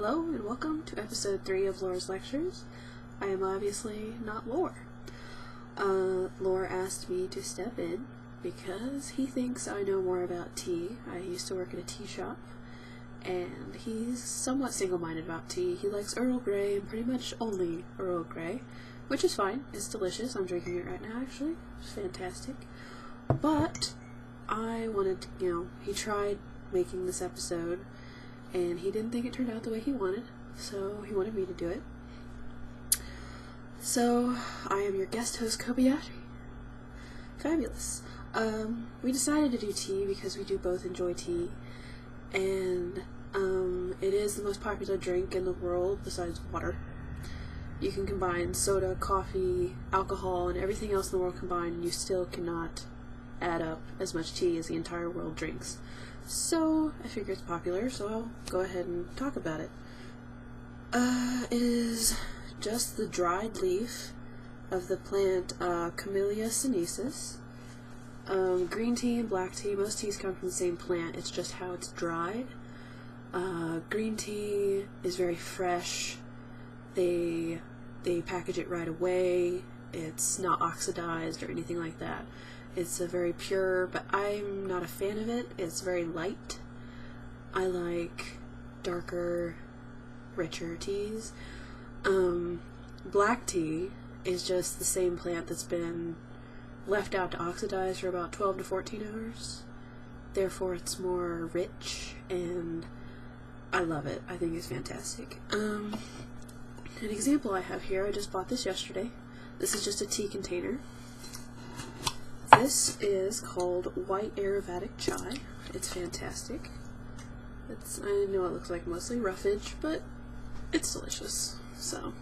Hello and welcome to episode 3 of Lore's Lectures. I am obviously not Lore. Lore asked me to step in because he thinks I know more about tea. I used to work at a tea shop, and he's somewhat single-minded about tea. He likes Earl Grey and pretty much only Earl Grey, which is fine. It's delicious. I'm drinking it right now, actually. It's fantastic. But I wanted to, he tried making this episode, and he didn't think it turned out the way he wanted, so he wanted me to do it. So, I am your guest host, Kobayashi. Fabulous. We decided to do tea because we do both enjoy tea, and it is the most popular drink in the world besides water. You can combine soda, coffee, alcohol, and everything else in the world combined, and you still cannot add up as much tea as the entire world drinks. So, I figure it's popular, so I'll go ahead and talk about it. It is just the dried leaf of the plant Camellia sinensis. Green tea and black tea, most teas come from the same plant, it's just how it's dried. Green tea is very fresh. They package it right away. It's not oxidized or anything like that. It's a very pure, but I'm not a fan of it. It's very light. I like darker, richer teas. Black tea is just the same plant that's been left out to oxidize for about 12 to 14 hours. Therefore, it's more rich, and I love it. I think it's fantastic. An example I have here, I just bought this yesterday. This is just a tea container. This is called White Aromatic Chai. It's fantastic. I know it looks like mostly roughage, but it's delicious. So,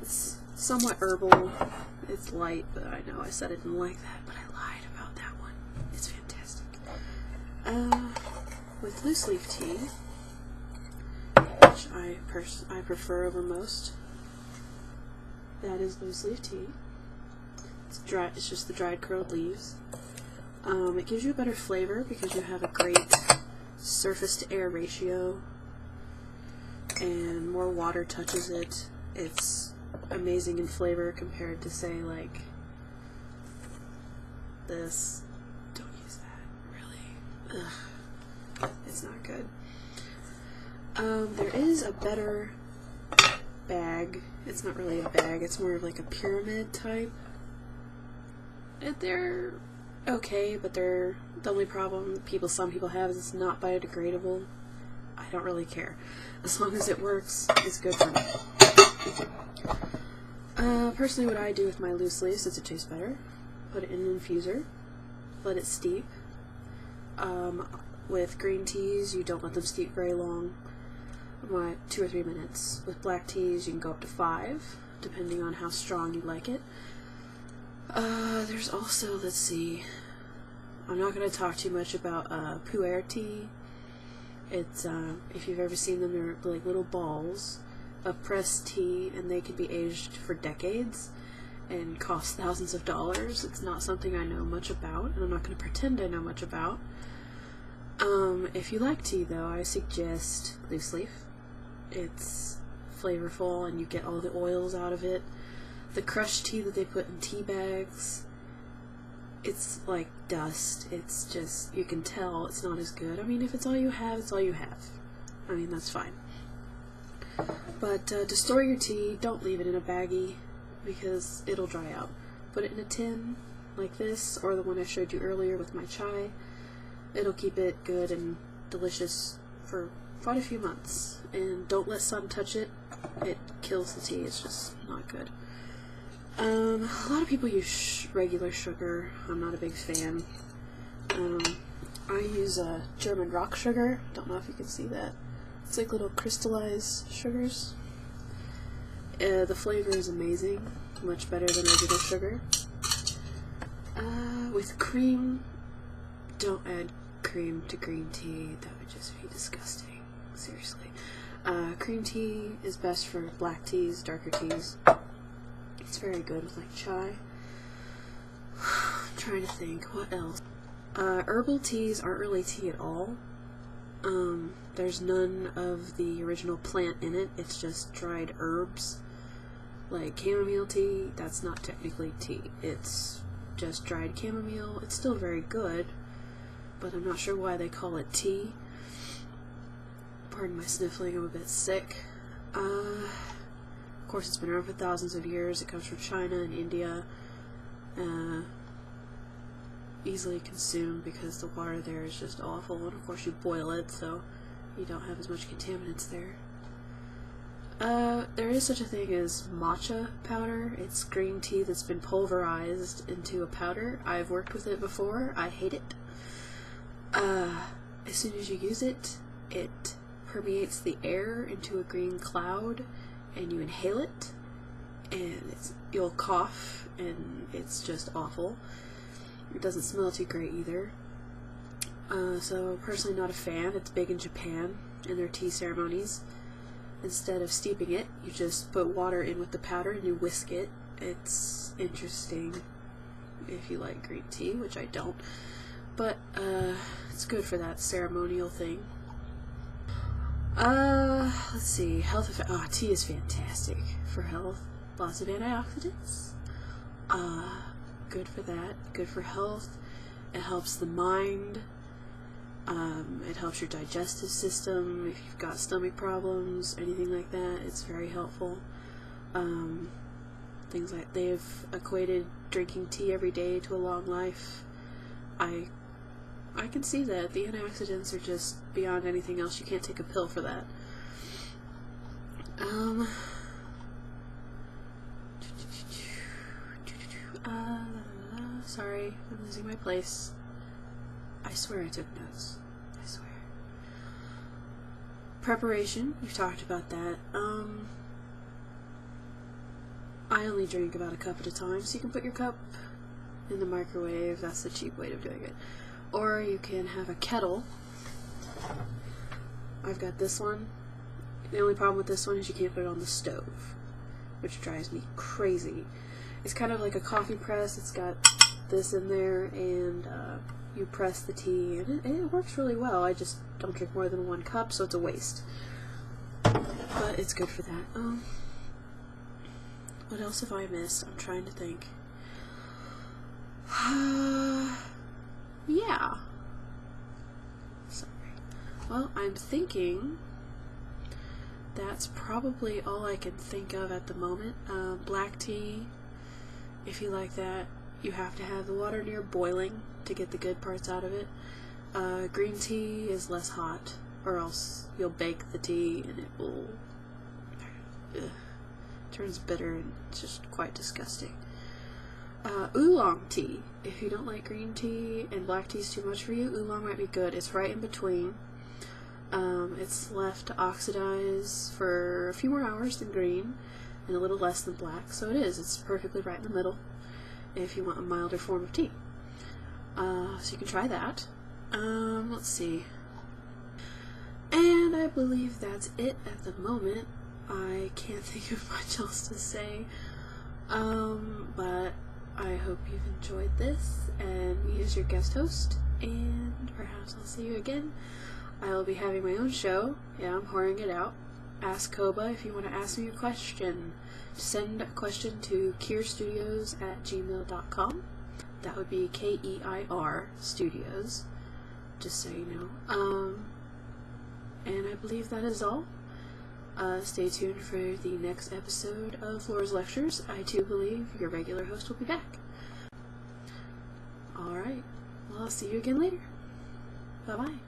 it's somewhat herbal. It's light, but I know I said I didn't like that, but I lied about that one. It's fantastic. With loose leaf tea, which I prefer over most, that is loose leaf tea. It's dry. It's just the dried curled leaves. It gives you a better flavor because you have a great surface to air ratio, and more water touches it. It's amazing in flavor compared to, say, like this. Don't use that, really. Ugh. It's not good. There is a better bag. It's not really a bag, it's more of like a pyramid type. They're okay, but the only problem some people have is it's not biodegradable. I don't really care. As long as it works, it's good for me. Personally, what I do with my loose leaves is it tastes better. Put it in an infuser. Let it steep. With green teas, you don't let them steep very long. 2 or 3 minutes. With black teas, you can go up to 5, depending on how strong you like it. There's also, let's see, I'm not going to talk too much about pu'er tea. It's, if you've ever seen them, they're like little balls of pressed tea, and they can be aged for decades and cost thousands of dollars. It's not something I know much about, and I'm not going to pretend I know much about. If you like tea, though, I suggest loose leaf. It's flavorful, and you get all the oils out of it. The crushed tea that they put in tea bags, it's like dust. It's just, you can tell it's not as good. I mean, if it's all you have, it's all you have. I mean, that's fine. But to store your tea, don't leave it in a baggie because it'll dry out. Put it in a tin like this, or the one I showed you earlier with my chai. It'll keep it good and delicious for quite a few months. And don't let sun touch it. It kills the tea. It's just not good. A lot of people use regular sugar. I'm not a big fan. I use German rock sugar. Don't know if you can see that. It's like little crystallized sugars. The flavor is amazing. Much better than regular sugar. With cream, don't add cream to green tea. That would just be disgusting. Seriously. Cream tea is best for black teas, darker teas. It's very good with like chai. I'm trying to think, what else? Herbal teas aren't really tea at all. There's none of the original plant in it. It's just dried herbs. Like chamomile tea, that's not technically tea. It's just dried chamomile. It's still very good, but I'm not sure why they call it tea. Pardon my sniffling, I'm a bit sick. Of course, it's been around for thousands of years. It comes from China and India. Easily consumed because the water there is just awful, and of course you boil it, so you don't have as much contaminants there. There is such a thing as matcha powder. It's green tea that's been pulverized into a powder. I've worked with it before. I hate it. As soon as you use it, it permeates the air into a green cloud, and you inhale it, and you'll cough, and it's just awful. It doesn't smell too great either. So personally not a fan. It's big in Japan in their tea ceremonies. Instead of steeping it, you just put water in with the powder and you whisk it. It's interesting if you like green tea, which I don't. But it's good for that ceremonial thing. Let's see. Health effect. Oh, tea is fantastic for health. Lots of antioxidants. Good for that. Good for health. It helps the mind. It helps your digestive system. If you've got stomach problems, anything like that, it's very helpful. Things like they've equated drinking tea every day to a long life. I can see that. The antioxidants are just beyond anything else. You can't take a pill for that. Sorry, I'm losing my place. I swear I took notes. I swear. Preparation, you've talked about that. I only drink about a cup at a time, so you can put your cup in the microwave. That's the cheap way of doing it. Or you can have a kettle. I've got this one. The only problem with this one is you can't put it on the stove, which drives me crazy. It's kind of like a coffee press. It's got this in there, and you press the tea, and it works really well. I just don't drink more than 1 cup, so it's a waste. But it's good for that. What else have I missed? I'm trying to think. Yeah. Sorry. Well, I'm thinking that's probably all I can think of at the moment. Black tea, if you like that, you have to have the water near boiling to get the good parts out of it. Green tea is less hot, or else you'll bake the tea and it will turns bitter, and it's just quite disgusting. Oolong tea. If you don't like green tea and black tea is too much for you, oolong might be good. It's right in between. It's left to oxidize for a few more hours than green and a little less than black, so it's perfectly right in the middle if you want a milder form of tea. So you can try that. Let's see. And I believe that's it at the moment. I can't think of much else to say. But I hope you've enjoyed this, and me as your guest host, and perhaps I'll see you again. I will be having my own show. Yeah, I'm whoring it out. Ask Koba if you want to ask me a question. Send a question to keirstudios@gmail.com. That would be KEIR Studios, just so you know. And I believe that is all. Stay tuned for the next episode of Laura's Lectures. I too believe your regular host will be back. Alright, well, I'll see you again later. Bye-bye.